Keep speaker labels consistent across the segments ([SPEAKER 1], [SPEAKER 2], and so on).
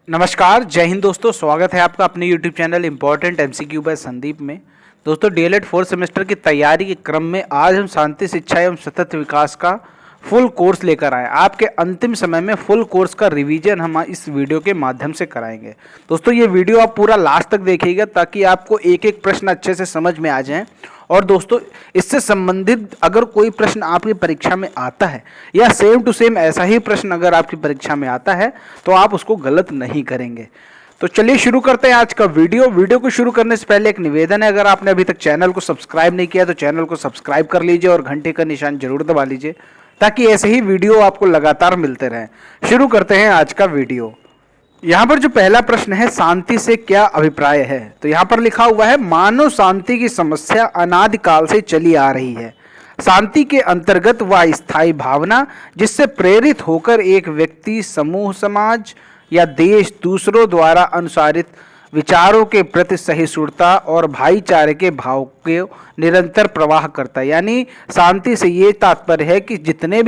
[SPEAKER 1] नमस्कार, जय हिंद दोस्तों। स्वागत है आपका अपने YouTube channel important MCQ by Sandeep में। दोस्तों, DLED 4th सेमेस्टर की तैयारी के क्रम में आज हम शांति शिक्षा एवं सतत विकास का फुल कोर्स लेकर आए। आपके अंतिम समय में फुल कोर्स का रिवीजन हम इस वीडियो के माध्यम से कराएंगे। दोस्तों, ये वीडियो आप पूरा लास्ट तक देखिएगा ताकि आपको एक एक प्रश्न अच्छे से समझ में आ जाए। और दोस्तों, इससे संबंधित अगर कोई प्रश्न आपकी परीक्षा में आता है या सेम टू सेम ऐसा ही प्रश्न अगर आपकी परीक्षा में आता है तो आप उसको गलत नहीं करेंगे। तो चलिए शुरू करते हैं आज का वीडियो को शुरू करने से पहले एक निवेदन है, अगर आपने अभी तक चैनल को सब्सक्राइब नहीं किया तो चैनल को सब्सक्राइब कर लीजिए और घंटे का निशान जरूर दबा लीजिए ताकि ऐसे ही वीडियो आपको लगातार मिलते रहें। शुरू करते हैं आज का वीडियो। यहाँ पर जो पहला प्रश्न है, शांति से क्या अभिप्राय है, तो यहाँ पर लिखा हुआ है मानव शांति की समस्या अनादिकाल से चली आ रही है। शांति के अंतर्गत वह स्थायी भावना जिससे प्रेरित होकर एक व्यक्ति, समूह, समाज या देश दूसरों द्वारा अनुसारित विचारों के प्रति सहिष्णुता और भाईचारे के भाव के निरंतर प्रवाह करता है। यानी शांति से ये तात्पर्य है कि जितने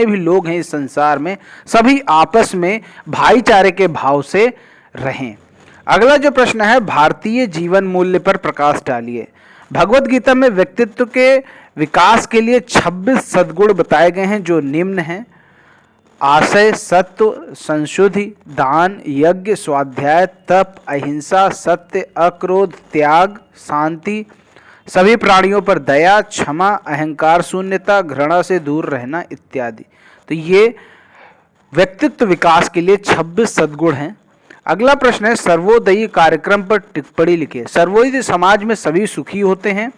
[SPEAKER 1] भी लोग हैं इस संसार में, सभी आपस में भाईचारे के भाव से रहें। अगला जो प्रश्न है, भारतीय जीवन मूल्य पर प्रकाश डालिए। भगवत गीता में व्यक्तित्व के विकास के लिए 26 सद्गुण बताए गए हैं जो निम्न हैं: आशय, सत्व, संशुद्धि, दान, यज्ञ, स्वाध्याय, तप, अहिंसा, सत्य, अक्रोध, त्याग, शांति, सभी प्राणियों पर दया, क्षमा, अहंकार शून्यता, घृणा से दूर रहना इत्यादि। तो ये व्यक्तित्व विकास के लिए 26 सद्गुण हैं। अगला प्रश्न है, सर्वोदयी कार्यक्रम पर टिप्पणी लिखिए। सर्वोदय समाज में सभी सुखी होते हैं।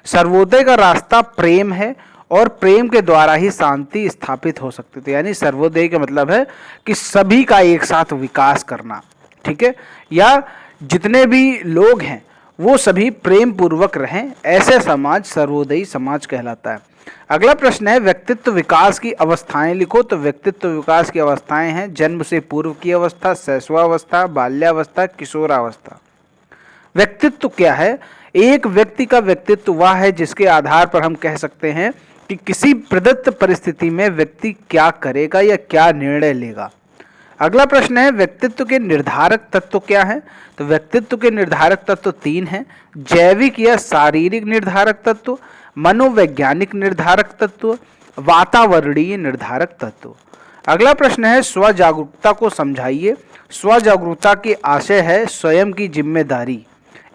[SPEAKER 1] सर्वोदय का रास्ता प्रेम है और प्रेम के द्वारा ही शांति स्थापित हो सकती है। यानी सर्वोदय का मतलब है कि सभी का एक साथ विकास करना, ठीक है, या जितने भी लोग हैं वो सभी प्रेम पूर्वक रहें, ऐसे समाज सर्वोदयी समाज कहलाता है। अगला प्रश्न है, व्यक्तित्व विकास की अवस्थाएं लिखो। तो व्यक्तित्व विकास की अवस्थाएं हैं: जन्म से पूर्व की अवस्था, शैशवावस्था, बाल्यावस्था, किशोरावस्था। व्यक्तित्व क्या है? एक व्यक्ति का व्यक्तित्व वह है जिसके आधार पर हम कह सकते हैं कि किसी प्रदत्त परिस्थिति में व्यक्ति क्या करेगा या क्या निर्णय लेगा। अगला प्रश्न है, व्यक्तित्व के निर्धारक तत्व क्या है? तो व्यक्तित्व के निर्धारक तत्व 3 हैं: जैविक या शारीरिक निर्धारक तत्व, मनोवैज्ञानिक निर्धारक तत्व, वातावरणीय निर्धारक तत्व। अगला प्रश्न है, स्वजागरूकता को समझाइए। स्वजागरूकता की आशय है स्वयं की जिम्मेदारी।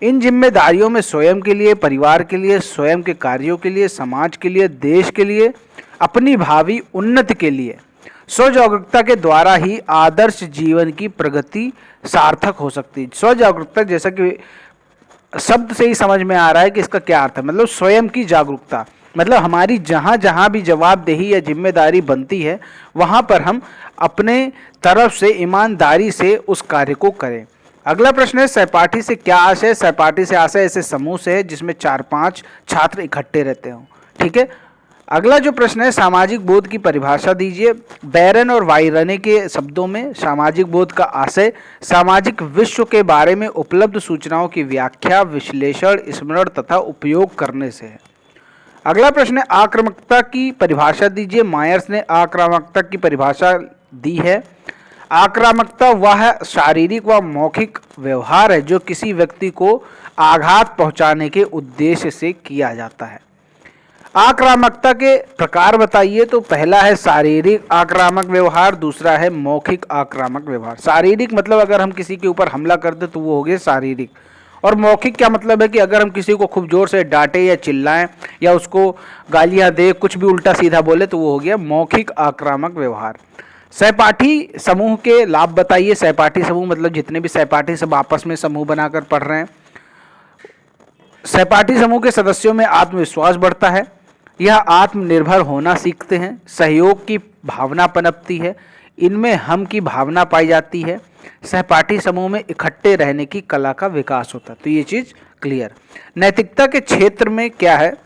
[SPEAKER 1] इन जिम्मेदारियों में स्वयं के लिए, परिवार के लिए, स्वयं के कार्यों के लिए, समाज के लिए, देश के लिए, अपनी भावी उन्नति के लिए स्वजागरूकता के द्वारा ही आदर्श जीवन की प्रगति सार्थक हो सकती है। स्वजागरूकता जैसा कि शब्द से ही समझ में आ रहा है कि इसका क्या अर्थ है, मतलब स्वयं की जागरूकता, मतलब हमारी जहाँ जहाँ भी जवाबदेही या जिम्मेदारी बनती है वहाँ पर हम अपने तरफ से ईमानदारी से उस कार्य को करें। अगला प्रश्न है, सहपाठी से क्या आशय है? सहपाठी से आशय ऐसे समूह से है जिसमें 4-5 छात्र इकट्ठे रहते हों, ठीक है। अगला जो प्रश्न है, सामाजिक बोध की परिभाषा दीजिए। बैरन और वाइरने के शब्दों में सामाजिक बोध का आशय सामाजिक विश्व के बारे में उपलब्ध सूचनाओं की व्याख्या, विश्लेषण, स्मरण तथा उपयोग करने से है। अगला प्रश्न है, आक्रामकता की परिभाषा दीजिए। मायर्स ने आक्रामकता की परिभाषा दी है: आक्रामकता वह शारीरिक व मौखिक व्यवहार है जो किसी व्यक्ति को आघात पहुंचाने के उद्देश्य से किया जाता है। आक्रामकता के प्रकार बताइए। तो पहला है शारीरिक आक्रामक व्यवहार, दूसरा है मौखिक आक्रामक व्यवहार। शारीरिक मतलब अगर हम किसी के ऊपर हमला कर दे तो वो हो गया शारीरिक, और मौखिक क्या मतलब है कि अगर हम किसी को खूब जोर से डांटे या चिल्लाएं या उसको गालियां दे, कुछ भी उल्टा सीधा बोले तो वो हो गया मौखिक आक्रामक व्यवहार। सहपाठी समूह के लाभ बताइए। सहपाठी समूह मतलब जितने भी सहपाठी सब आपस में समूह बनाकर पढ़ रहे हैं। सहपाठी समूह के सदस्यों में आत्मविश्वास बढ़ता है, यह आत्मनिर्भर होना सीखते हैं, सहयोग की भावना पनपती है, इनमें हम की भावना पाई जाती है, सहपाठी समूह में इकट्ठे रहने की कला का विकास होता है। तो ये चीज क्लियर। नैतिकता के क्षेत्र में क्या है?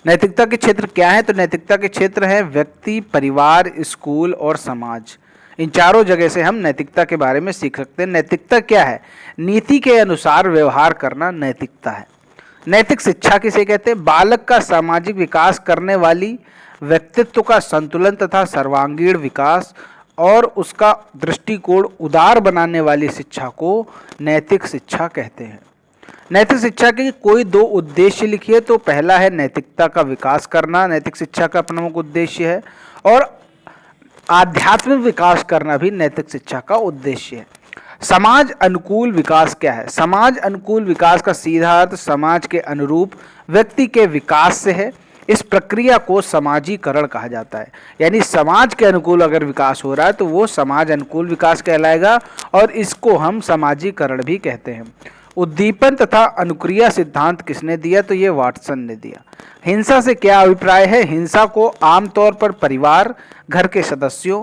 [SPEAKER 1] नैतिकता के क्षेत्र क्या है? तो नैतिकता के क्षेत्र है व्यक्ति, परिवार, स्कूल और समाज। इन चारों जगह से हम नैतिकता के बारे में सीख सकते हैं। नैतिकता क्या है? नीति के अनुसार व्यवहार करना नैतिकता है। नैतिक शिक्षा किसे कहते हैं? बालक का सामाजिक विकास करने वाली व्यक्तित्व का संतुलन तथा सर्वांगीण विकास और उसका दृष्टिकोण उदार बनाने वाली शिक्षा को नैतिक शिक्षा कहते हैं। नैतिक शिक्षा के कोई दो उद्देश्य लिखिए। तो पहला है नैतिकता का विकास करना, नैतिक शिक्षा का प्रमुख उद्देश्य है, और आध्यात्मिक विकास करना भी नैतिक शिक्षा का उद्देश्य है। समाज अनुकूल विकास क्या है? समाज अनुकूल विकास का सीधा अर्थ समाज के अनुरूप व्यक्ति के विकास से है। इस प्रक्रिया को समाजीकरण कहा जाता है। यानी समाज के अनुकूल अगर विकास हो रहा है तो वो समाज अनुकूल विकास कहलाएगा, और इसको हम समाजीकरण भी कहते हैं। उद्दीपन तथा अनुक्रिया सिद्धांत किसने दिया? तो ये वाटसन ने दिया। हिंसा से क्या अभिप्राय है? हिंसा को आमतौर पर परिवार, घर के सदस्यों,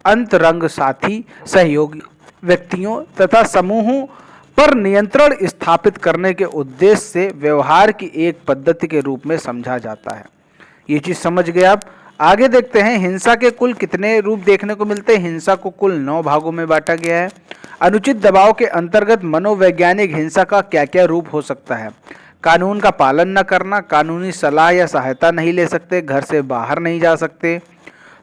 [SPEAKER 1] अंतरंग साथी, सहयोगी व्यक्तियों तथा समूहों पर नियंत्रण स्थापित करने के उद्देश्य से व्यवहार की एक पद्धति के रूप में समझा जाता है। ये चीज समझ गए आप। आगे देखते हैं, हिंसा के कुल कितने रूप देखने को मिलते हैं? हिंसा को कुल 9 भागों में बांटा गया है। अनुचित दबाव के अंतर्गत मनोवैज्ञानिक हिंसा का क्या क्या रूप हो सकता है? कानून का पालन न करना, कानूनी सलाह या सहायता नहीं ले सकते, घर से बाहर नहीं जा सकते,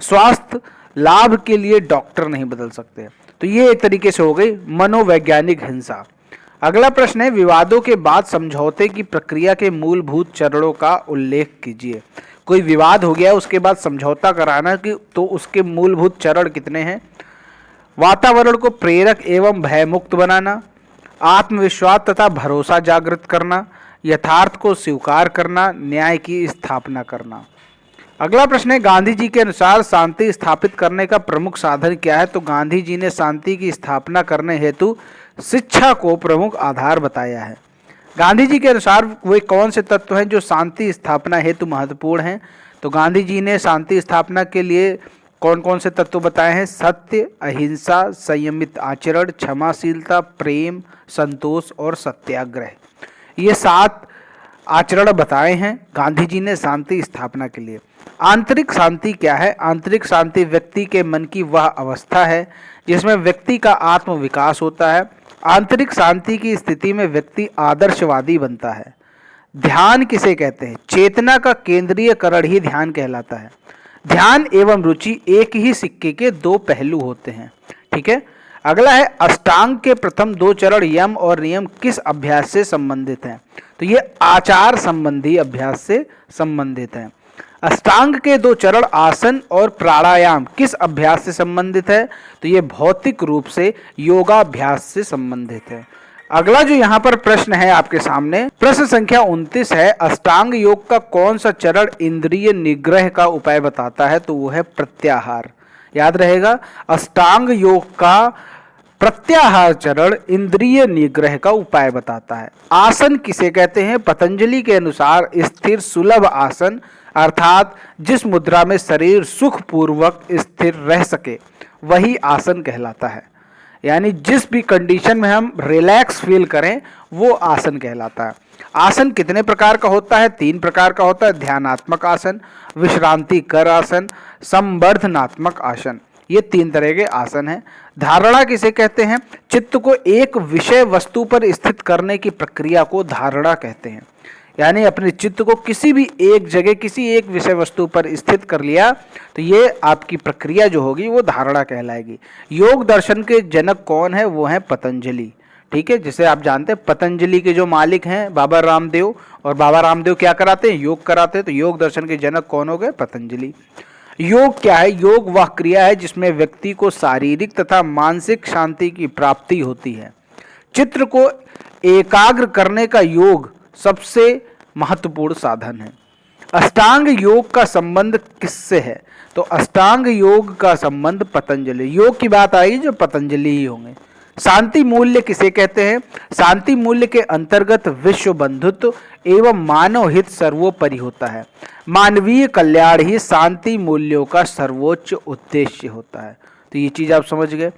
[SPEAKER 1] स्वास्थ्य लाभ के लिए डॉक्टर नहीं बदल सकते। तो ये एक तरीके से हो गई मनोवैज्ञानिक हिंसा। अगला प्रश्न है, विवादों के बाद समझौते की प्रक्रिया के मूलभूत चरणों का उल्लेख कीजिए। कोई विवाद हो गया, उसके बाद समझौता कराना कि तो उसके मूलभूत चरण कितने हैं? वातावरण को प्रेरक एवं भयमुक्त बनाना, आत्मविश्वास तथा भरोसा जागृत करना, यथार्थ को स्वीकार करना, न्याय की स्थापना करना। अगला प्रश्न है, गांधी जी के अनुसार शांति स्थापित करने का प्रमुख साधन क्या है? तो गांधी जी ने शांति की स्थापना करने हेतु शिक्षा को प्रमुख आधार बताया है। गांधी जी के अनुसार वे कौन से तत्व हैं जो शांति स्थापना हेतु महत्वपूर्ण हैं? तो गांधी जी ने शांति स्थापना के लिए कौन कौन से तत्व बताए हैं? सत्य, अहिंसा, संयमित आचरण, क्षमाशीलता, प्रेम, संतोष और सत्याग्रह। ये 7 आचरण बताए हैं गांधी जी ने शांति स्थापना के लिए। आंतरिक शांति क्या है? आंतरिक शांति व्यक्ति के मन की वह अवस्था है जिसमें व्यक्ति का आत्म विकास होता है। आंतरिक शांति की स्थिति में व्यक्ति आदर्शवादी बनता है। ध्यान किसे कहते हैं? चेतना का केंद्रीयकरण ही ध्यान कहलाता है। ध्यान एवं रुचि एक ही सिक्के के 2 पहलू होते हैं। ठीक है। अगला है, अष्टांग के प्रथम 2 चरण यम और नियम किस अभ्यास से संबंधित हैं? तो ये आचार संबंधी अभ्यास से संबंधित हैं। अष्टांग के 2 चरण आसन और प्राणायाम किस अभ्यास से संबंधित है? तो ये भौतिक रूप से योगाभ्यास से संबंधित है। अगला जो यहाँ पर प्रश्न है आपके सामने, प्रश्न संख्या 29 है, अष्टांग योग का कौन सा चरण इंद्रिय निग्रह का उपाय बताता है? तो वो है प्रत्याहार। याद रहेगा, अष्टांग योग का प्रत्याहार चरण इंद्रिय निग्रह का उपाय बताता है। आसन किसे कहते हैं? पतंजलि के अनुसार स्थिर सुलभ आसन, अर्थात जिस मुद्रा में शरीर सुखपूर्वक स्थिर रह सके वही आसन कहलाता है। यानी जिस भी कंडीशन में हम रिलैक्स फील करें वो आसन कहलाता है। आसन कितने प्रकार का होता है? 3 प्रकार का होता है। ध्यानात्मक आसन, विश्रांति कर आसन, संवर्धनात्मक आसन। ये 3 तरह के आसन हैं। धारणा किसे कहते हैं? चित्त को एक विषय वस्तु पर स्थित करने की प्रक्रिया को धारणा कहते हैं। यानी अपने चित्त को किसी भी एक जगह, किसी एक विषय वस्तु पर स्थित कर लिया तो ये आपकी प्रक्रिया जो होगी वो धारणा कहलाएगी। योग दर्शन के जनक कौन है? वो है पतंजलि। ठीक है, जिसे आप जानते हैं पतंजलि के जो मालिक हैं बाबा रामदेव, और बाबा रामदेव क्या कराते हैं? योग कराते हैं। तो योग दर्शन के जनक कौन हो गए? पतंजलि। योग क्या है? योग वह क्रिया है जिसमें व्यक्ति को शारीरिक तथा मानसिक शांति की प्राप्ति होती है। चित्त को एकाग्र करने का योग सबसे महत्वपूर्ण साधन है। अष्टांग योग का संबंध किससे है? तो अष्टांग योग का संबंध पतंजलि, योग की बात आई जो पतंजलि ही होंगे। शांति मूल्य किसे कहते हैं? शांति मूल्य के अंतर्गत विश्व बंधुत्व एवं मानव हित सर्वोपरि होता है। मानवीय कल्याण ही शांति मूल्यों का सर्वोच्च उद्देश्य होता है। तो ये चीज आप समझ गए।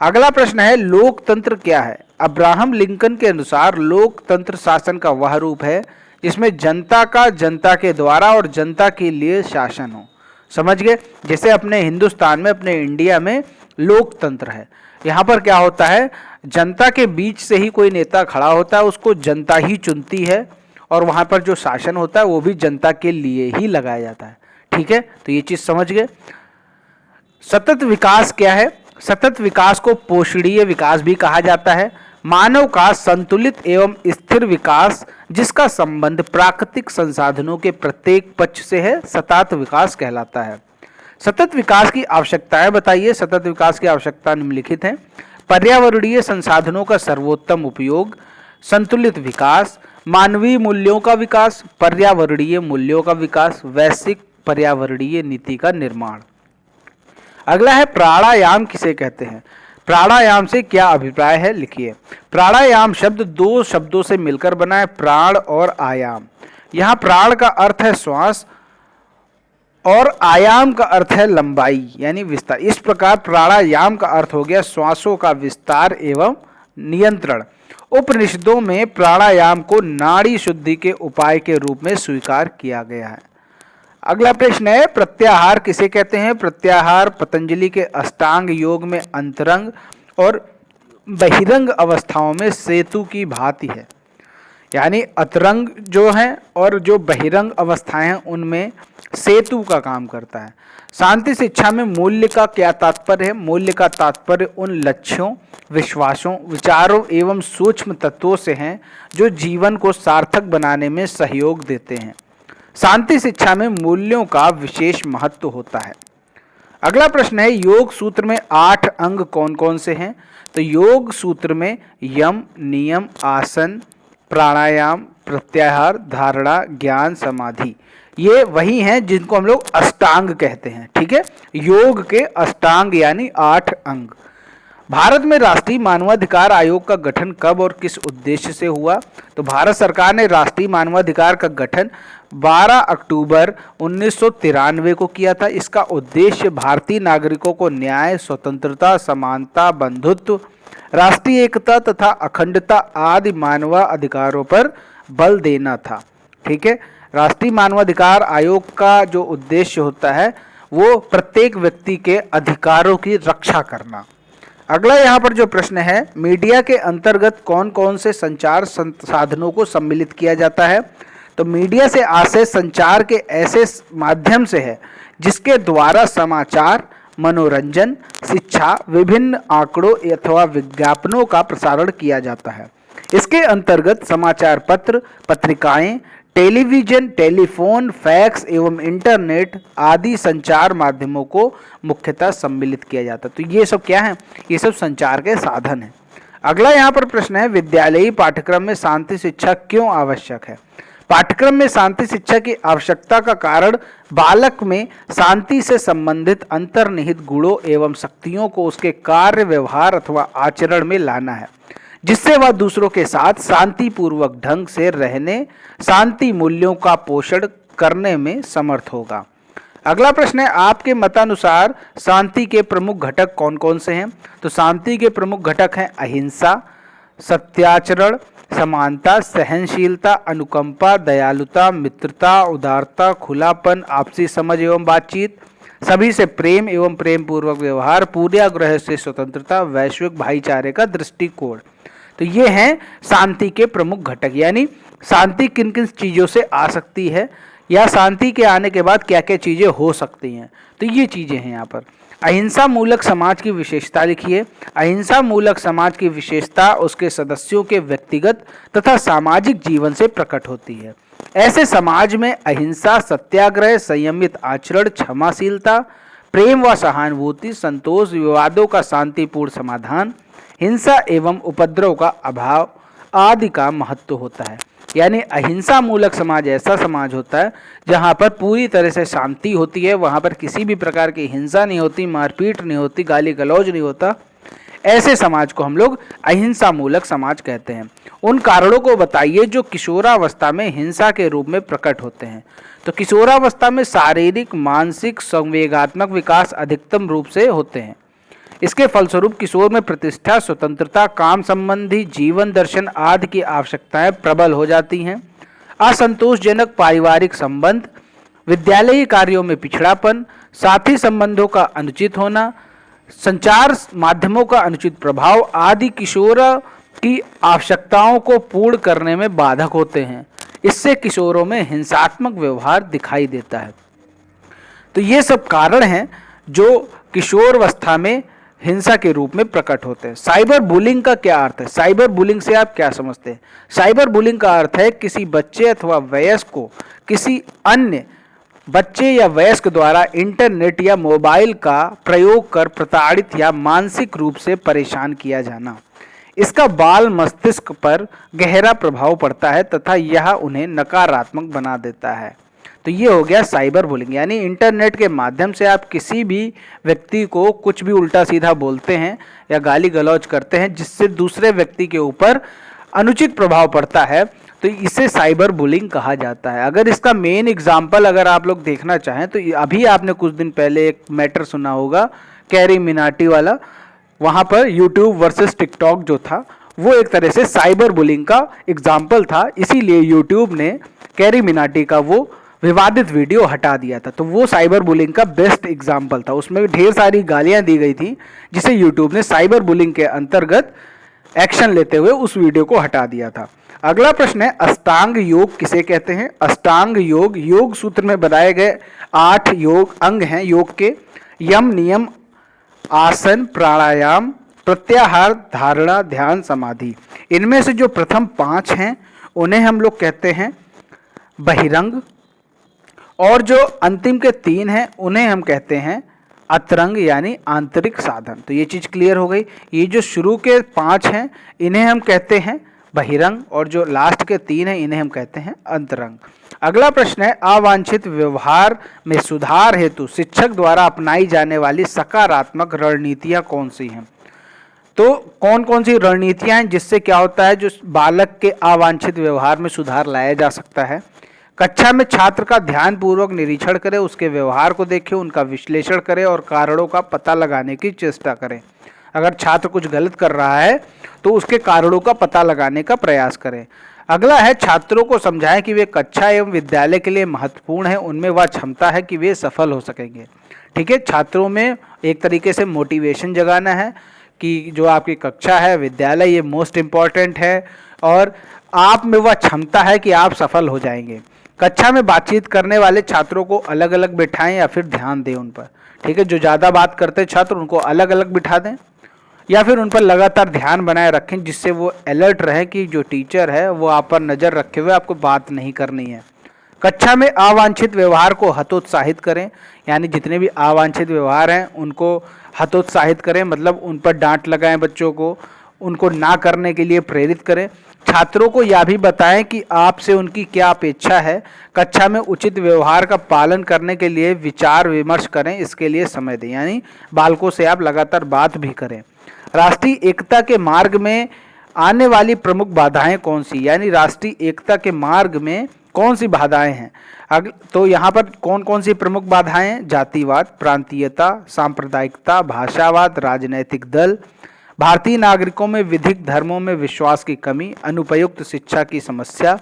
[SPEAKER 1] अगला प्रश्न है, लोकतंत्र क्या है? अब्राहम लिंकन के अनुसार लोकतंत्र शासन का वह रूप है जिसमें जनता का जनता के द्वारा और जनता के लिए शासन हो। समझ गए? जैसे अपने हिंदुस्तान में, अपने इंडिया में लोकतंत्र है। यहाँ पर क्या होता है, जनता के बीच से ही कोई नेता खड़ा होता है, उसको जनता ही चुनती है, और वहाँ पर जो शासन होता है वो भी जनता के लिए ही लगाया जाता है। ठीक है, तो ये चीज समझ गए। सतत विकास क्या है? सतत विकास को पोषणीय विकास भी कहा जाता है। मानव का संतुलित एवं स्थिर विकास जिसका संबंध प्राकृतिक संसाधनों के प्रत्येक पक्ष से है, सतत विकास कहलाता है। सतत विकास की आवश्यकताएं बताइए। सतत विकास की आवश्यकता निम्नलिखित है। पर्यावरणीय संसाधनों का सर्वोत्तम उपयोग, संतुलित विकास, मानवीय मूल्यों का विकास, पर्यावरणीय मूल्यों का विकास, वैश्विक पर्यावरणीय नीति का निर्माण। अगला है प्राणायाम किसे कहते हैं। प्राणायाम से क्या अभिप्राय है, लिखिए। प्राणायाम शब्द दो शब्दों से मिलकर बना है, प्राण और आयाम। यहाँ प्राण का अर्थ है श्वास और आयाम का अर्थ है लंबाई यानी विस्तार। इस प्रकार प्राणायाम का अर्थ हो गया श्वासों का विस्तार एवं नियंत्रण। उपनिषदों में प्राणायाम को नाड़ी शुद्धि के उपाय के रूप में स्वीकार किया गया है। अगला प्रश्न है प्रत्याहार किसे कहते हैं। प्रत्याहार पतंजलि के अष्टांग योग में अंतरंग और बहिरंग अवस्थाओं में सेतु की भांति है, यानी अतरंग जो है और जो बहिरंग अवस्थाएं हैं उनमें सेतु का काम करता है। शांति शिक्षा में मूल्य का क्या तात्पर्य है। मूल्य का तात्पर्य उन लक्ष्यों, विश्वासों, विचारों एवं सूक्ष्म तत्वों से हैं जो जीवन को सार्थक बनाने में सहयोग देते हैं। शांति शिक्षा में मूल्यों का विशेष महत्व होता है। अगला प्रश्न है योग सूत्र में 8 अंग कौन कौन से हैं। तो योग सूत्र में यम, नियम, आसन, प्राणायाम, प्रत्याहार, धारणा, ज्ञान, समाधि, ये वही हैं जिनको हम लोग अष्टांग कहते हैं। ठीक है, योग के अष्टांग यानी 8 अंग। भारत में राष्ट्रीय मानवाधिकार आयोग का गठन कब और किस उद्देश्य से हुआ। तो भारत सरकार ने राष्ट्रीय मानवाधिकार का गठन 12 अक्टूबर 1993 को किया था। इसका उद्देश्य भारतीय नागरिकों को न्याय, स्वतंत्रता, समानता, बंधुत्व, राष्ट्रीय एकता तथा अखंडता आदि मानवाधिकारों पर बल देना था। ठीक है, राष्ट्रीय मानवाधिकार आयोग का जो उद्देश्य होता है वो प्रत्येक व्यक्ति के अधिकारों की रक्षा करना। अगला यहाँ पर जो प्रश्न है मीडिया के अंतर्गत कौन कौन से संचार साधनों को सम्मिलित किया जाता है। तो मीडिया से आशय संचार के ऐसे माध्यम से है जिसके द्वारा समाचार, मनोरंजन, शिक्षा, विभिन्न आंकड़ों अथवा विज्ञापनों का प्रसारण किया जाता है। इसके अंतर्गत समाचार पत्र, पत्रिकाएं, टेलीविजन, टेलीफोन, फैक्स एवं इंटरनेट आदि संचार माध्यमों को मुख्यतः सम्मिलित किया जाता है। तो ये सब क्या है, ये सब संचार के साधन हैं। अगला यहाँ पर प्रश्न है विद्यालयी पाठ्यक्रम में शांति शिक्षा क्यों आवश्यक है। पाठ्यक्रम में शांति शिक्षा की आवश्यकता का कारण बालक में शांति से संबंधित अंतर्निहित गुणों एवं शक्तियों को उसके कार्य, व्यवहार अथवा आचरण में लाना है, जिससे वह दूसरों के साथ शांतिपूर्वक ढंग से रहने, शांति मूल्यों का पोषण करने में समर्थ होगा। अगला प्रश्न है आपके मतानुसार शांति के प्रमुख घटक कौन कौन से हैं। तो शांति के प्रमुख घटक हैं अहिंसा, सत्याचरण, समानता, सहनशीलता, अनुकंपा, दयालुता, मित्रता, उदारता, खुलापन, आपसी समझ एवं बातचीत, सभी से प्रेम एवं प्रेम पूर्वक व्यवहार, पूर्वाग्रह से स्वतंत्रता, वैश्विक भाईचारे का दृष्टिकोण। तो ये हैं शांति के प्रमुख घटक, यानी शांति किन किन चीज़ों से आ सकती है या शांति के आने के बाद क्या क्या चीज़ें हो सकती हैं। तो ये चीज़ें हैं यहाँ पर। अहिंसा मूलक समाज की विशेषता लिखिए। अहिंसा मूलक समाज की विशेषता उसके सदस्यों के व्यक्तिगत तथा सामाजिक जीवन से प्रकट होती है। ऐसे समाज में अहिंसा, सत्याग्रह, संयमित आचरण, क्षमाशीलता, प्रेम व सहानुभूति, संतोष, विवादों का शांतिपूर्ण समाधान, हिंसा एवं उपद्रव का अभाव आदि का महत्व होता है। यानी अहिंसा मूलक समाज ऐसा समाज होता है जहाँ पर पूरी तरह से शांति होती है, वहाँ पर किसी भी प्रकार की हिंसा नहीं होती, मारपीट नहीं होती, गाली गलौज नहीं होता। ऐसे समाज को हम लोग अहिंसा मूलक समाज कहते हैं। उन कारणों को बताइए जो किशोरावस्था में हिंसा के रूप में प्रकट होते हैं। तो किशोरावस्था में शारीरिक, मानसिक, संवेगात्मक विकास अधिकतम रूप से होते हैं। इसके फलस्वरूप किशोर में प्रतिष्ठा, स्वतंत्रता, काम संबंधी जीवन दर्शन आदि की आवश्यकताएं प्रबल हो जाती हैं। असंतोषजनक पारिवारिक संबंध, विद्यालयी कार्यों में पिछड़ापन, साथी संबंधों का अनुचित होना, संचार माध्यमों का अनुचित प्रभाव आदि किशोर की आवश्यकताओं को पूर्ण करने में बाधक होते हैं। इससे किशोरों में हिंसात्मक व्यवहार दिखाई देता है। तो ये सब कारण हैं जो किशोरावस्था में हिंसा के रूप में प्रकट होते हैं। साइबर बुलिंग का क्या अर्थ है? साइबर बुलिंग से आप क्या समझते हैं? साइबर बुलिंग का अर्थ है किसी बच्चे अथवा वयस्क को किसी अन्य बच्चे या वयस्क द्वारा इंटरनेट या मोबाइल का प्रयोग कर प्रताड़ित या मानसिक रूप से परेशान किया जाना। इसका बाल मस्तिष्क पर गहरा प्रभाव पड़ता है तथा यह उन्हें नकारात्मक बना देता है। तो ये हो गया साइबर बुलिंग, यानी इंटरनेट के माध्यम से आप किसी भी व्यक्ति को कुछ भी उल्टा सीधा बोलते हैं या गाली गलौज करते हैं जिससे दूसरे व्यक्ति के ऊपर अनुचित प्रभाव पड़ता है, तो इसे साइबर बुलिंग कहा जाता है। अगर इसका मेन एग्जाम्पल अगर आप लोग देखना चाहें तो अभी आपने कुछ दिन पहले एक मैटर सुना होगा कैरी मिनाटी वाला, वहाँ पर यूट्यूब वर्सेस टिकटॉक जो था वो एक तरह से साइबर बुलिंग का एग्जाम्पल था, इसीलिए यूट्यूब ने कैरी मिनाटी का वो विवादित वीडियो हटा दिया था। तो वो साइबर बुलिंग का बेस्ट एग्जाम्पल था, उसमें ढेर सारी गालियां दी गई थी जिसे यूट्यूब ने साइबर बुलिंग के अंतर्गत एक्शन लेते हुए उस वीडियो को हटा दिया था। अगला प्रश्न है अष्टांग योग किसे कहते हैं? अष्टांग योग योग सूत्र में बनाए गए 8 योग अंग हैं योग के। यम, नियम, आसन, प्राणायाम, प्रत्याहार, धारणा, ध्यान, समाधि। इनमें से जो प्रथम 5 हैं उन्हें हम लोग कहते हैं बहिरंग, और जो अंतिम के 3 हैं उन्हें हम कहते हैं अतरंग यानी आंतरिक साधन। तो ये चीज क्लियर हो गई। ये जो शुरू के 5 हैं इन्हें हम कहते हैं बहिरंग, और जो लास्ट के 3 हैं इन्हें हम कहते हैं अंतरंग। अगला प्रश्न है अवांछित व्यवहार में सुधार हेतु शिक्षक द्वारा अपनाई जाने वाली सकारात्मक रणनीतियां कौन सी हैं? तो कौन कौन सी रणनीतियां हैं जिससे क्या होता है, जो बालक के अवांछित व्यवहार में सुधार लाया जा सकता है? कक्षा में छात्र का ध्यानपूर्वक निरीक्षण करें, उसके व्यवहार को देखें, उनका विश्लेषण करें और कारणों का पता लगाने की चेष्टा करें। अगर छात्र कुछ गलत कर रहा है तो उसके कारणों का पता लगाने का प्रयास करें। अगला है छात्रों को समझाएं कि वे कक्षा एवं विद्यालय के लिए महत्वपूर्ण है, उनमें वह क्षमता है कि वे सफल हो सकेंगे। ठीक है, छात्रों में एक तरीके से मोटिवेशन जगाना है कि जो आपकी कक्षा है, विद्यालय, ये मोस्ट इम्पॉर्टेंट है और आप में वह क्षमता है कि आप सफल हो जाएंगे। कक्षा में बातचीत करने वाले छात्रों को अलग अलग बिठाएं या फिर ध्यान दें उन पर। ठीक है, जो ज़्यादा बात करते छात्र उनको अलग अलग बिठा दें या फिर उन पर लगातार ध्यान बनाए रखें जिससे वो अलर्ट रहे कि जो टीचर है वो आप पर नज़र रखे हुए आपको बात नहीं करनी है। कक्षा में अवांछित व्यवहार को हतोत्साहित करें, यानी जितने भी अवांछित व्यवहार हैं उनको हतोत्साहित करें, मतलब उन पर डांट लगाएं, बच्चों को उनको ना करने के लिए प्रेरित करें। छात्रों को यह भी बताएं कि आपसे उनकी क्या अपेक्षा है। कक्षा में उचित व्यवहार का पालन करने के लिए विचार विमर्श करें, इसके लिए समय दें, यानी बालकों से आप लगातार बात भी करें। राष्ट्रीय एकता के मार्ग में आने वाली प्रमुख बाधाएं कौन सी, यानी राष्ट्रीय एकता के मार्ग में कौन सी बाधाएं हैं? तो यहाँ पर कौन कौन सी प्रमुख बाधाएं हैं? जातिवाद, प्रांतीयता, सांप्रदायिकता, भाषावाद, राजनैतिक दल, भारतीय नागरिकों में विधिक धर्मों में विश्वास की कमी, अनुपयुक्त शिक्षा की समस्या,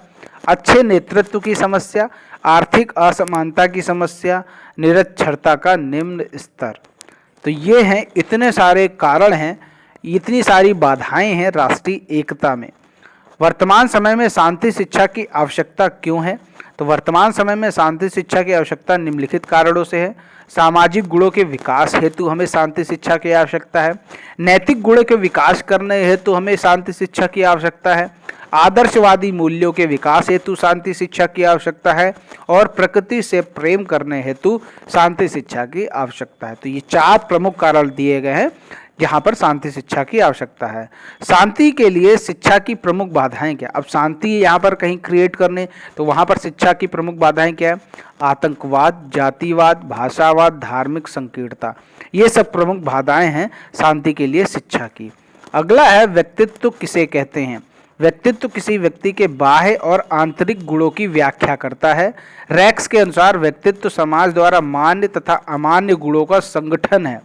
[SPEAKER 1] अच्छे नेतृत्व की समस्या, आर्थिक असमानता की समस्या, निरक्षरता का निम्न स्तर। तो ये हैं, इतने सारे कारण हैं, इतनी सारी बाधाएं हैं राष्ट्रीय एकता में। वर्तमान समय में शांति शिक्षा की आवश्यकता क्यों है? तो वर्तमान समय में शांति शिक्षा की आवश्यकता निम्नलिखित कारणों से है। सामाजिक गुणों के विकास हेतु हमें शांति शिक्षा की आवश्यकता है। नैतिक गुणों के विकास करने हेतु हमें शांति शिक्षा की आवश्यकता है। आदर्शवादी मूल्यों के विकास हेतु शांति शिक्षा की आवश्यकता है और प्रकृति से प्रेम करने हेतु शांति शिक्षा की आवश्यकता है। तो ये 4 प्रमुख कारण दिए गए हैं जहाँ पर शांति शिक्षा की आवश्यकता है। शांति के लिए शिक्षा की प्रमुख बाधाएं क्या? अब शांति यहाँ पर कहीं क्रिएट करने, तो वहाँ पर शिक्षा की प्रमुख बाधाएं क्या है? आतंकवाद, जातिवाद, भाषावाद, धार्मिक संकीर्णता, ये सब प्रमुख बाधाएं हैं शांति के लिए शिक्षा की। अगला है व्यक्तित्व किसे कहते हैं? व्यक्तित्व किसी व्यक्ति के बाह्य और आंतरिक गुणों की व्याख्या करता है। रैक्स के अनुसार व्यक्तित्व समाज द्वारा मान्य तथा अमान्य गुणों का संगठन है।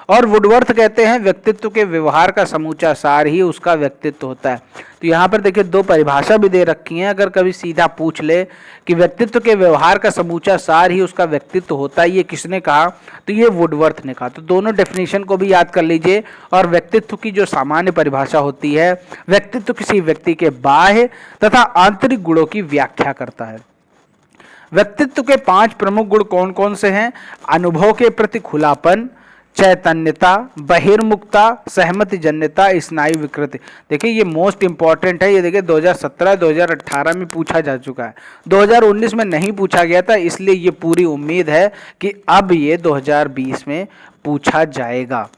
[SPEAKER 1] और वुडवर्थ कहते हैं व्यक्तित्व के व्यवहार का समूचा सार ही उसका व्यक्तित्व होता है। तो यहाँ पर देखिए 2 परिभाषा भी दे रखी हैं, अगर कभी सीधा पूछ ले कि व्यक्तित्व के व्यवहार का समूचा सार ही उसका व्यक्तित्व होता है, ये किसने कहा? तो ये वुडवर्थ ने कहा। तो दोनों डेफिनेशन को भी याद कर लीजिए। और व्यक्तित्व की जो सामान्य परिभाषा होती है, व्यक्तित्व किसी व्यक्ति के बाह्य तथा आंतरिक गुणों की व्याख्या करता है। व्यक्तित्व के 5 प्रमुख गुण कौन कौन से हैं? अनुभव के प्रति खुलापन, चैतन्यता, बहिर्मुखता, सहमति जन्यता, स्नायु विकृति। देखिए ये मोस्ट इंपॉर्टेंट है। ये देखिए 2017 2018 में पूछा जा चुका है, 2019 में नहीं पूछा गया था, इसलिए ये पूरी उम्मीद है कि अब ये 2020 में पूछा जाएगा।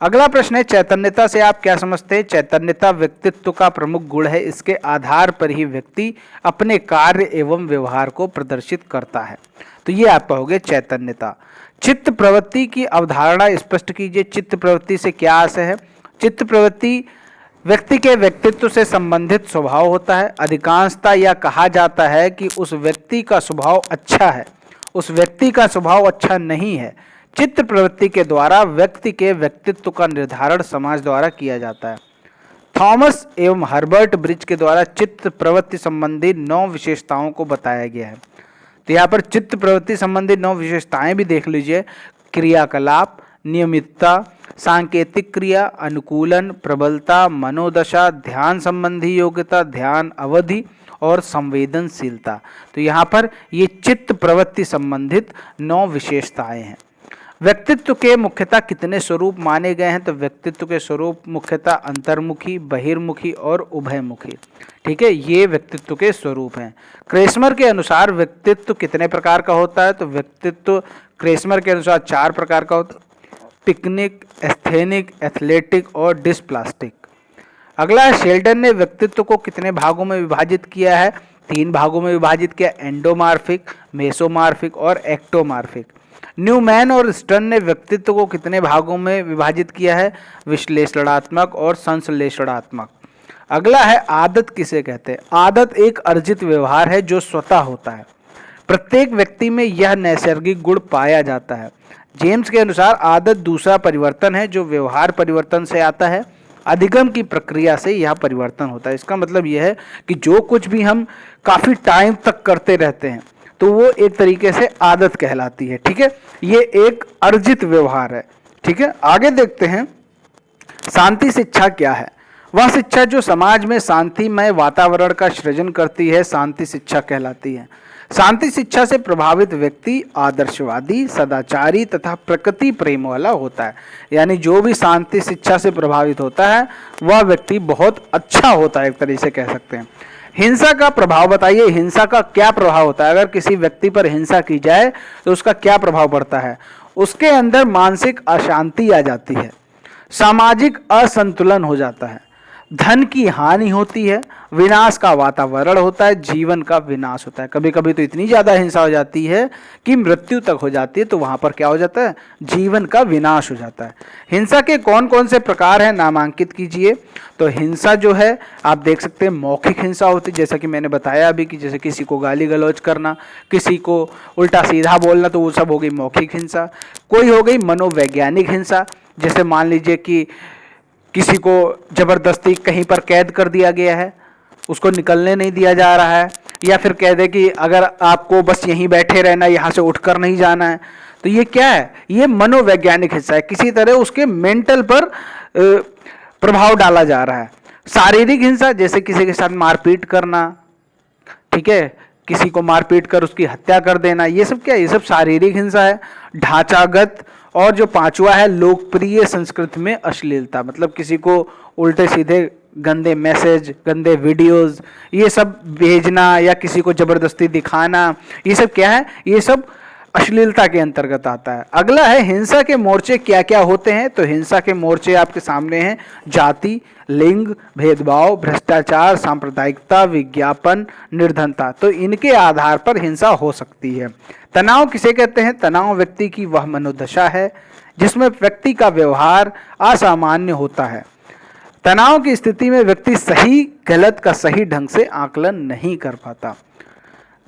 [SPEAKER 1] अगला प्रश्न है, चैतन्यता से आप क्या समझते हैं? चैतन्यता व्यक्तित्व का प्रमुख गुण है, इसके आधार पर ही व्यक्ति अपने कार्य एवं व्यवहार को प्रदर्शित करता है। तो ये आपका हो गया चैतन्यता। चित्त प्रवृत्ति की अवधारणा स्पष्ट कीजिए। चित्त प्रवृत्ति से क्या आशय है? चित्त प्रवृत्ति व्यक्ति के व्यक्तित्व से संबंधित स्वभाव होता है। अधिकांशतः यह कहा जाता है कि उस व्यक्ति का स्वभाव अच्छा है, उस व्यक्ति का स्वभाव अच्छा नहीं है। चित्त प्रवृत्ति के द्वारा व्यक्ति के व्यक्तित्व का निर्धारण समाज द्वारा किया जाता है। थॉमस एवं हर्बर्ट ब्रिज के द्वारा चित्त प्रवृत्ति संबंधी 9 विशेषताओं को बताया गया है। तो यहाँ पर चित्त प्रवृत्ति संबंधी 9 विशेषताएं भी देख लीजिए। क्रियाकलाप, नियमितता, सांकेतिक क्रिया, अनुकूलन, प्रबलता, मनोदशा, ध्यान संबंधी योग्यता, ध्यान अवधि और संवेदनशीलता। तो यहाँ पर ये चित्त प्रवृत्ति संबंधित 9 विशेषताएं हैं। व्यक्तित्व के मुख्यतः कितने स्वरूप माने गए हैं? तो व्यक्तित्व के स्वरूप मुख्यतः अंतर्मुखी, बहिर्मुखी और उभयमुखी। ठीक है, ये व्यक्तित्व के स्वरूप हैं। क्रेस्मर के अनुसार व्यक्तित्व कितने प्रकार का होता है? तो व्यक्तित्व क्रेस्मर के अनुसार 4 प्रकार का होता है, पिकनिक, एस्थेनिक, एथलेटिक और डिस्प्लास्टिक। अगला है, शेल्डन ने व्यक्तित्व को कितने भागों में विभाजित किया है? 3 भागों में विभाजित किया, एंडोमार्फिक, मेसोमार्फिक और एक्टोमार्फिक। न्यूमैन और स्टर्न ने व्यक्तित्व को कितने भागों में विभाजित किया है? विश्लेषणात्मक और संश्लेषणात्मक। अगला है, आदत किसे कहते हैं? आदत एक अर्जित व्यवहार है जो स्वतः होता है। प्रत्येक व्यक्ति में यह नैसर्गिक गुण पाया जाता है। जेम्स के अनुसार आदत दूसरा परिवर्तन है जो व्यवहार परिवर्तन से आता है। अधिगम की प्रक्रिया से यह परिवर्तन होता है। इसका मतलब यह है कि जो कुछ भी हम काफी टाइम तक करते रहते हैं तो वो एक तरीके से आदत कहलाती है। ठीक है, ये एक अर्जित व्यवहार है। ठीक है, आगे देखते हैं, शांति शिक्षा क्या है? वह शिक्षा जो समाज में शांतिमय वातावरण का सृजन करती है शांति शिक्षा कहलाती है। शांति शिक्षा से प्रभावित व्यक्ति आदर्शवादी, सदाचारी तथा प्रकृति प्रेम वाला होता है। यानी जो भी शांति शिक्षा से प्रभावित होता है वह व्यक्ति बहुत अच्छा होता है, एक तरीके से कह सकते हैं। हिंसा का प्रभाव बताइए, हिंसा का क्या प्रभाव होता है? अगर किसी व्यक्ति पर हिंसा की जाए तो उसका क्या प्रभाव पड़ता है? उसके अंदर मानसिक अशांति आ जाती है, सामाजिक असंतुलन हो जाता है, धन की हानि होती है, विनाश का वातावरण होता है, जीवन का विनाश होता है। कभी कभी तो इतनी ज़्यादा हिंसा हो जाती है कि मृत्यु तक हो जाती है, तो वहाँ पर क्या हो जाता है? जीवन का विनाश हो जाता है। हिंसा के कौन कौन से प्रकार हैं, नामांकित कीजिए। तो हिंसा जो है आप देख सकते हैं, मौखिक हिंसा होती है, जैसा कि मैंने बताया अभी कि जैसे किसी को गाली गलौज करना, किसी को उल्टा सीधा बोलना, तो वो सब हो गई मौखिक हिंसा। कोई हो गई मनोवैज्ञानिक हिंसा, जैसे मान लीजिए कि किसी को जबरदस्ती कहीं पर कैद कर दिया गया है, उसको निकलने नहीं दिया जा रहा है, या फिर कह दे कि अगर आपको बस यहीं बैठे रहना, यहाँ से उठकर नहीं जाना है। तो ये क्या है? ये मनोवैज्ञानिक हिस्सा है, किसी तरह उसके मेंटल पर प्रभाव डाला जा रहा है। शारीरिक हिंसा, जैसे किसी के साथ मारपीट करना, ठीक है, किसी को मारपीट कर उसकी हत्या कर देना, ये सब क्या है? ये सब शारीरिक हिंसा है। ढांचागत, और जो 5वां है लोकप्रिय संस्कृति में अश्लीलता, मतलब किसी को उल्टे सीधे गंदे मैसेज, गंदे वीडियोस ये सब भेजना या किसी को जबरदस्ती दिखाना, ये सब क्या है? ये सब अश्लीलता के अंतर्गत आता है। अगला है, हिंसा के मोर्चे क्या क्या होते हैं? तो हिंसा के मोर्चे आपके सामने हैं, जाति, लिंग, भेदभाव, भ्रष्टाचार, सांप्रदायिकता, विज्ञापन, निर्धनता। तो इनके आधार पर हिंसा हो सकती है। तनाव किसे कहते हैं? तनाव व्यक्ति की वह मनोदशा है जिसमें व्यक्ति का व्यवहार असामान्य होता है। तनाव की स्थिति में व्यक्ति सही गलत का सही ढंग से आकलन नहीं कर पाता।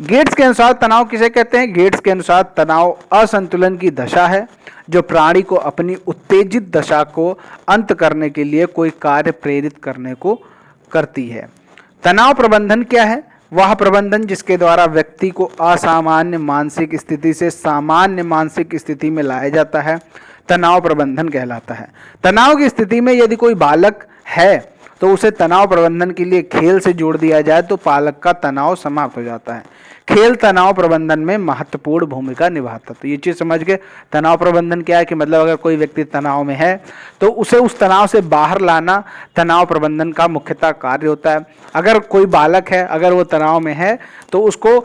[SPEAKER 1] गेट्स के अनुसार तनाव किसे कहते हैं? गेट्स के अनुसार तनाव असंतुलन की दशा है जो प्राणी को अपनी उत्तेजित दशा को अंत करने के लिए कोई कार्य प्रेरित करने को करती है। तनाव प्रबंधन क्या है? वह प्रबंधन जिसके द्वारा व्यक्ति को असामान्य मानसिक स्थिति से सामान्य मानसिक स्थिति में लाया जाता है, तनाव प्रबंधन कहलाता है। तनाव की स्थिति में यदि कोई बालक है तो उसे तनाव प्रबंधन के लिए खेल से जोड़ दिया जाए तो बालक का तनाव समाप्त हो जाता है। खेल तनाव प्रबंधन में महत्वपूर्ण भूमिका निभाता। तो ये चीज समझ गए तनाव प्रबंधन क्या है कि मतलब अगर कोई व्यक्ति तनाव में है तो उसे उस तनाव से बाहर लाना तनाव प्रबंधन का मुख्यतः कार्य होता है। अगर कोई बालक है, अगर वो तनाव में है तो उसको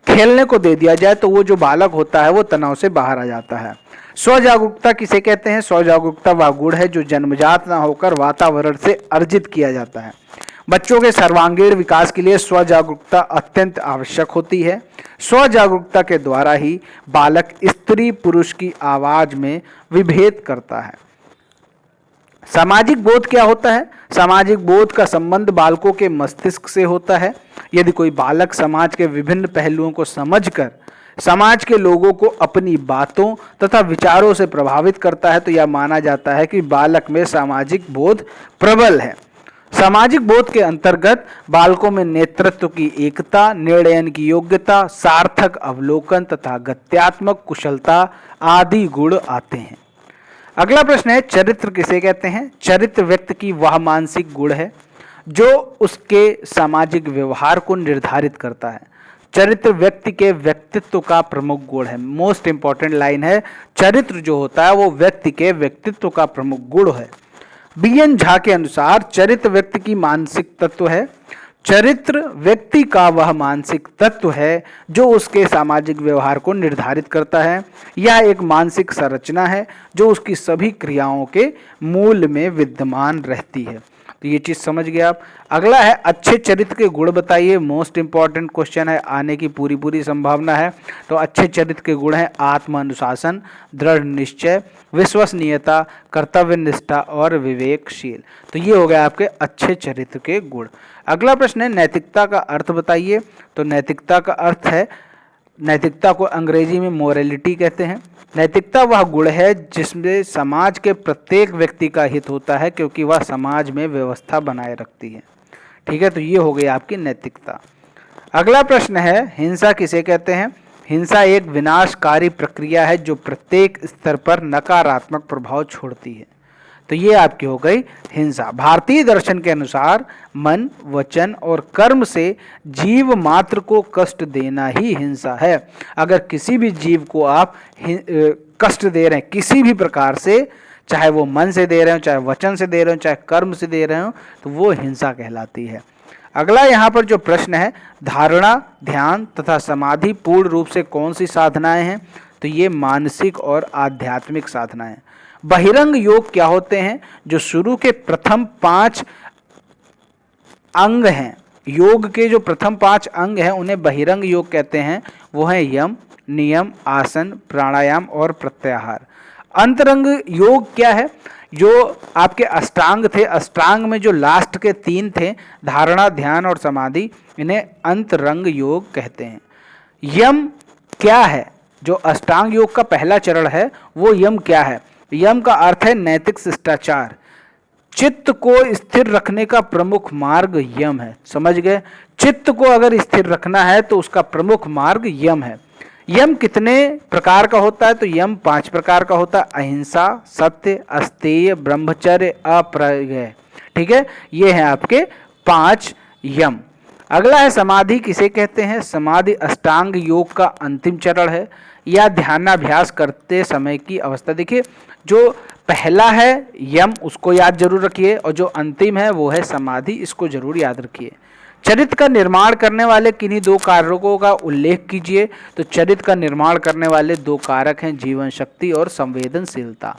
[SPEAKER 1] खेलने को दे दिया जाए तो वो जो बालक होता है वो तनाव से बाहर आ जाता है। स्व जागरूकता किसे कहते हैं? स्व जागरूकता वह गुण है जो जन्मजात न होकर वातावरण से अर्जित किया जाता है। बच्चों के सर्वांगीण विकास के लिए स्व जागरूकता अत्यंत आवश्यक होती है। स्व जागरूकता के द्वारा ही बालक स्त्री पुरुष की आवाज में विभेद करता है। सामाजिक बोध क्या होता है? सामाजिक बोध का संबंध बालकों के मस्तिष्क से होता है। यदि कोई बालक समाज के विभिन्न पहलुओं को समझकर समाज के लोगों को अपनी बातों तथा विचारों से प्रभावित करता है तो यह माना जाता है कि बालक में सामाजिक बोध प्रबल है। सामाजिक बोध के अंतर्गत बालकों में नेतृत्व की एकता, निर्णयन की योग्यता, सार्थक अवलोकन तथा गत्यात्मक कुशलता आदि गुण आते हैं। अगला प्रश्न है चरित्र किसे कहते हैं? चरित्र व्यक्ति की वह मानसिक गुण है जो उसके सामाजिक व्यवहार को निर्धारित करता है। चरित्र व्यक्ति के व्यक्तित्व का प्रमुख गुण है। मोस्ट इंपॉर्टेंट लाइन है, चरित्र जो होता है वो व्यक्ति के व्यक्तित्व का प्रमुख गुण है। बीएन झा के अनुसार चरित्र व्यक्ति की मानसिक तत्व है। चरित्र व्यक्ति का वह मानसिक तत्व है जो उसके सामाजिक व्यवहार को निर्धारित करता है। यह एक मानसिक संरचना है जो उसकी सभी क्रियाओं के मूल में विद्यमान रहती है। तो ये चीज समझ गए आप। अगला है अच्छे चरित्र के गुण बताइए। मोस्ट इंपॉर्टेंट क्वेश्चन है, आने की पूरी संभावना है। तो अच्छे चरित्र के गुण है आत्म अनुशासन, दृढ़ निश्चय, विश्वसनीयता, कर्तव्य निष्ठा और विवेकशील। तो ये हो गया आपके अच्छे चरित्र के गुण। अगला प्रश्न है नैतिकता का अर्थ बताइए। तो नैतिकता का अर्थ है, नैतिकता को अंग्रेजी में मोरालिटी कहते हैं। नैतिकता वह गुण है जिसमें समाज के प्रत्येक व्यक्ति का हित होता है क्योंकि वह समाज में व्यवस्था बनाए रखती है। ठीक है, तो ये हो गई आपकी नैतिकता। अगला प्रश्न है हिंसा किसे कहते हैं? हिंसा एक विनाशकारी प्रक्रिया है जो प्रत्येक स्तर पर नकारात्मक प्रभाव छोड़ती है। तो ये आपकी हो गई हिंसा। भारतीय दर्शन के अनुसार मन, वचन और कर्म से जीव मात्र को कष्ट देना ही हिंसा है। अगर किसी भी जीव को आप कष्ट दे रहे हैं किसी भी प्रकार से, चाहे वो मन से दे रहे हो, चाहे वचन से दे रहे हो, चाहे कर्म से दे रहे हो, तो वो हिंसा कहलाती है। अगला यहाँ पर जो प्रश्न है, धारणा, ध्यान तथा समाधि पूर्ण रूप से कौन सी साधनाएं हैं? तो ये मानसिक और आध्यात्मिक साधनाएं। बहिरंग योग क्या होते हैं? जो शुरू के प्रथम 5 अंग हैं, योग के जो प्रथम 5 अंग हैं उन्हें बहिरंग योग कहते हैं। वो है यम, नियम, आसन, प्राणायाम और प्रत्याहार। अंतरंग योग क्या है? जो आपके अष्टांग थे, अष्टांग में जो लास्ट के 3 थे, धारणा, ध्यान और समाधि, इन्हें अंतरंग योग कहते हैं। यम क्या है? जो अष्टांग योग का पहला चरण है वो यम क्या है? यम का अर्थ है नैतिक शिष्टाचार। चित्त को स्थिर रखने का प्रमुख मार्ग यम है। समझ गए? चित्त को अगर स्थिर रखना है तो उसका प्रमुख मार्ग यम है। यम कितने प्रकार का होता है? तो यम 5 प्रकार का होता है। अहिंसा, सत्य, अस्तेय, ब्रह्मचर्य, अप्रमेय। ठीक है, ये हैं आपके 5 यम। अगला है समाधि किसे कहते हैं? समाधि अष्टांग योग का अंतिम चरण है या ध्यानाभ्यास करते समय की अवस्था। देखिए, जो पहला है यम उसको याद जरूर रखिए और जो अंतिम है वो है समाधि, इसको जरूर याद रखिए। चरित्र का निर्माण करने वाले किन्हीं 2 कारकों का उल्लेख कीजिए। तो चरित्र का निर्माण करने वाले 2 कारक हैं जीवन शक्ति और संवेदनशीलता।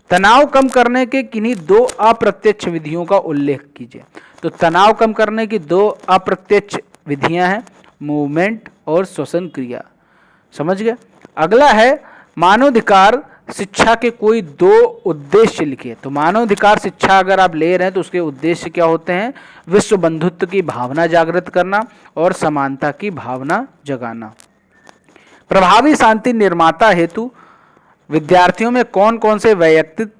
[SPEAKER 1] तनाव कम करने के किन्हीं 2 अप्रत्यक्ष विधियों का उल्लेख कीजिए। तो तनाव कम करने की 2 अप्रत्यक्ष विधियां हैं, मूवमेंट और श्वसन क्रिया। समझ गए? अगला है मानवाधिकार शिक्षा के कोई 2 उद्देश्य लिखिए। तो मानवाधिकार शिक्षा अगर आप ले रहे हैं तो उसके उद्देश्य क्या होते हैं? विश्व बंधुत्व की भावना जागृत करना और समानता की भावना जगाना। प्रभावी शांति निर्माता हेतु विद्यार्थियों में कौन कौन से वैयक्तिक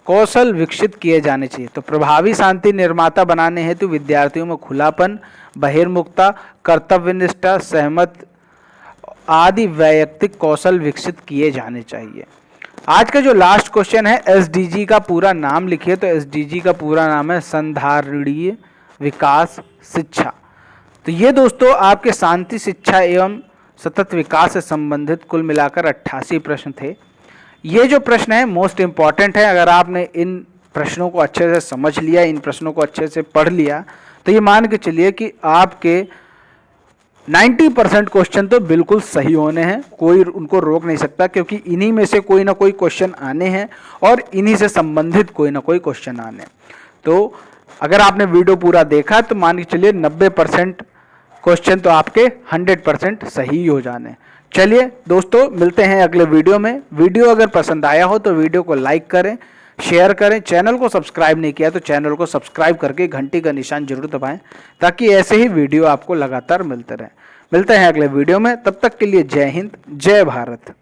[SPEAKER 1] कौशल विकसित किए जाने चाहिए? तो प्रभावी शांति निर्माता बनाने हेतु विद्यार्थियों में खुलापन, बहिर्मुखता, कर्तव्यनिष्ठा, सहमत आदि वैयक्तिक कौशल विकसित किए जाने चाहिए। आज का जो लास्ट क्वेश्चन है, एसडीजी का पूरा नाम लिखिए। तो एसडीजी का पूरा नाम है संधारणीय विकास शिक्षा। तो तो ये दोस्तों आपके शांति, शिक्षा एवं सतत विकास से संबंधित कुल मिलाकर 88 प्रश्न थे। ये जो प्रश्न है मोस्ट इम्पॉर्टेंट है। अगर आपने इन प्रश्नों को अच्छे से समझ लिया, इन प्रश्नों को अच्छे से पढ़ लिया, तो ये मान के चलिए कि आपके 90% क्वेश्चन तो बिल्कुल सही होने हैं, कोई उनको रोक नहीं सकता, क्योंकि इन्हीं में से कोई ना कोई क्वेश्चन आने हैं और इन्हीं से संबंधित कोई ना कोई क्वेश्चन आने। तो अगर आपने वीडियो पूरा देखा तो मान के चलिए 90% क्वेश्चन तो आपके 100% सही हो जाने। चलिए दोस्तों, मिलते हैं अगले वीडियो में। वीडियो अगर पसंद आया हो तो वीडियो को लाइक करें, शेयर करें। चैनल को सब्सक्राइब नहीं किया तो चैनल को सब्सक्राइब करके घंटी का निशान जरूर दबाएं, ताकि ऐसे ही वीडियो आपको लगातार मिलते रहें। मिलते हैं अगले वीडियो में, तब तक के लिए जय हिंद, जय भारत।